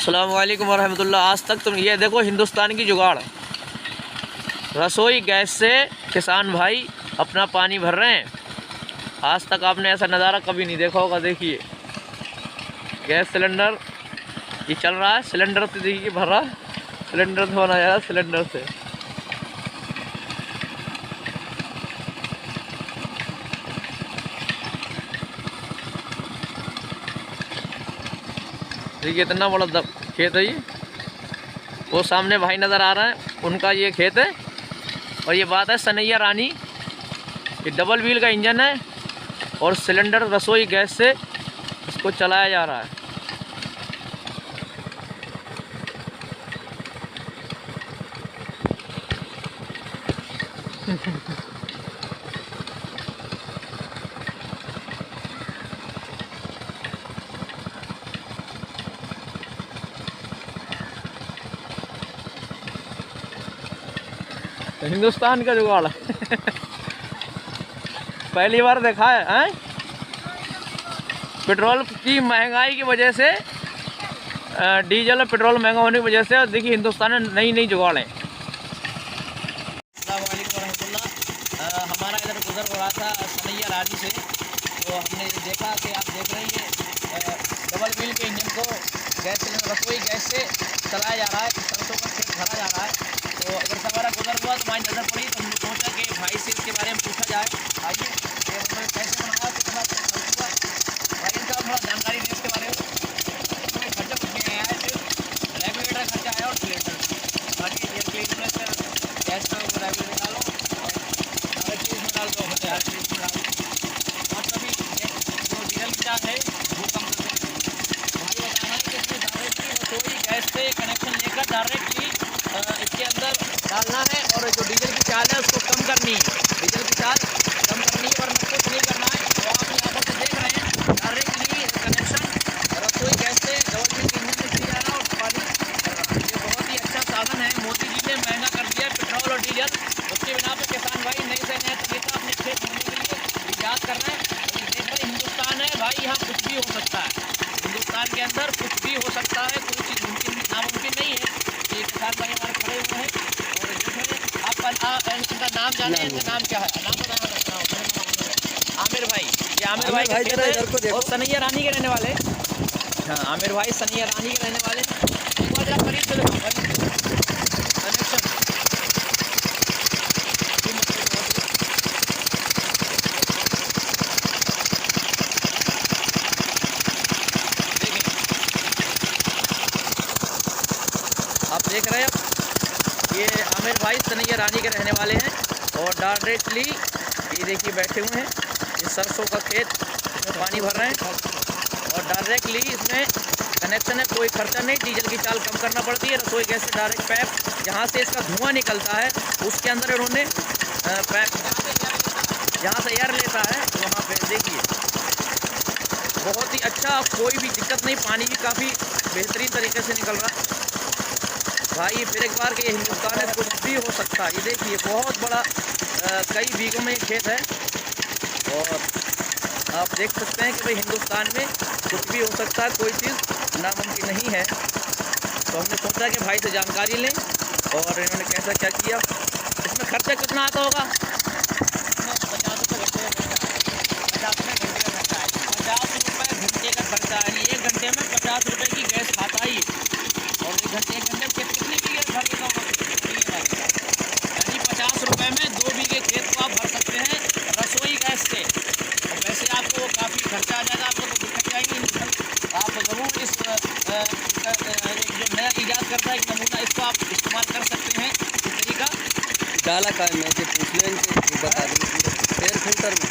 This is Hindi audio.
अस्सलाम वालेकुम वरहमतुल्लाह। आज तक तुम ये देखो हिंदुस्तान की जुगाड़, रसोई गैस से किसान भाई अपना पानी भर रहे हैं। आज तक आपने ऐसा नज़ारा कभी नहीं देखा होगा। देखिए गैस सिलेंडर ये चल रहा है, सिलेंडर से देखिए भर रहा, सिलेंडर से होना जा रहा, सिलेंडर से। देखिए इतना बड़ा खेत है ये। वो सामने भाई नज़र आ रहा है, उनका ये खेत है। और ये बात है सनैया रानी, ये डबल व्हील का इंजन है और सिलेंडर रसोई गैस से इसको चलाया जा रहा है। हिंदुस्तान का जुगाड़ पहली बार देखा है। पेट्रोल की महंगाई की वजह से, डीजल और पेट्रोल महंगा होने की वजह से देखिए हिंदुस्तान में नई नई जुगाड़ है। अस्सलाम वालेकुम रहमतुल्लाह। हमारा इधर गुजर हो रहा था सनैया रानी से, तो हमने देखा कि आप देख रहे हैं डबल व्हील के इंजन को गैस सिलेंडर रसोई गैस से चलाया जा रहा है। सरसों का खेत भरा जा रहा है। तो अगर से हमारा गुजर हुआ तो हमारी नज़र पड़ी, तो हमने सोचा कि भाई से इसके बारे में पूछा जाए। आइए उन्होंने कैसे बनाया, कितना खर्चा, भाई इनका थोड़ा जानकारी दें इसके बारे में। इसमें खर्चा कुछ नहीं आया है, सिर्फ रेगुलेटर खर्चा आया और सिलेंडर। बाकी ये गैस का रेगुलेटर डालो और हर चीज़ में डाल दो, हर चीज़ में डालो। और तभी जो डीजल की चार्ज है वो कम कर देंगे। भाई बताना है कि इसमें डायरेक्टली रसोई गैस से कनेक्शन लेकर डायरेक्टली इसके अंदर डालना है और जो डीजल की चार्ज है उसको कम करनी है। डीजल की चार्ज कम करनी है और कुछ नहीं करना है। तो आप यहाँ पर देख रहे हैं डायरेक्टली कनेक्शन रसोई गैस से डबल व्हील इंजन में दिया जा रहा और पानी कर रहा। ये बहुत ही अच्छा साधन है। मोदी जी ने महंगा कर दिया पेट्रोल और डीजल, उसके बिना पर किसान भाई नई से नया तरीका अपने खेत भरने के लिए ईजाद कर रहे हैं। तो ये देख रहे हिंदुस्तान है भाई, यहाँ कुछ भी हो सकता है। हिंदुस्तान के अंदर कुछ भी हो सकता है, कोई चीज़ नामुमकिन नहीं है। ये किसान भाई हमारे खड़े हुए हैं और देख रहे हैं। आपका इनका नाम जाने, इनका नाम क्या है? नाम बताना सकता हूँ। आमिर भाई, ये आमिर भाई और सनैया रानी के रहने वाले। हाँ आमिर भाई सनैया रानी के रहने वाले। एक बार जरा करीब से दिखाओ कनेक्शन। आप देख रहे हैं ये आमिर भाई सनैया रानी के रहने वाले हैं और डायरेक्टली ये देखिए बैठे हुए हैं। ये सरसों का खेत, इसमें पानी भर रहे हैं और डायरेक्टली इसमें कनेक्शन है, कोई खर्चा नहीं। डीजल की चाल कम करना पड़ती है। रसोई गैस से डायरेक्ट पैप, जहाँ से इसका धुआं निकलता है उसके अंदर इन्होंने पैप, जहाँ से एयर लेता है वहाँ पे देखिए बहुत ही अच्छा, कोई भी दिक्कत नहीं। पानी भी काफ़ी बेहतरीन तरीके से निकल रहा है भाई। फिर एक बार कि ये हिंदुस्तान में कुछ भी हो सकता है। ये देखिए बहुत बड़ा कई बीघों में खेत है और आप देख सकते हैं कि भाई हिंदुस्तान में कुछ भी हो सकता है, कोई चीज़ नामुमकिन नहीं है। तो हमने सोचा कि भाई से जानकारी लें और इन्होंने कैसा क्या किया। इसमें खर्चा कितना आता होगा? 50 रुपये घंटे का खर्चा है। 50 रुपये घंटे का खर्चा है। 1 घंटे में 50 रुपये की गैस खाता ही। और 1 घंटे में कितनी की गैस भर देगा? यानी 50 रुपये में 2 बीघे खेत को आप भर सकते हैं रसोई गैस से। और वैसे आपको काफ़ी खर्चा आ जाएगा, आपको तो दिक्कत आएगी। आप ज़रूर इस जो नया ईजाद करता है एक नमूना, इसको आप इस्तेमाल कर सकते हैं। इस तरीका डाला का मैं से पूछ लें, बता दें एयर फिल्टर में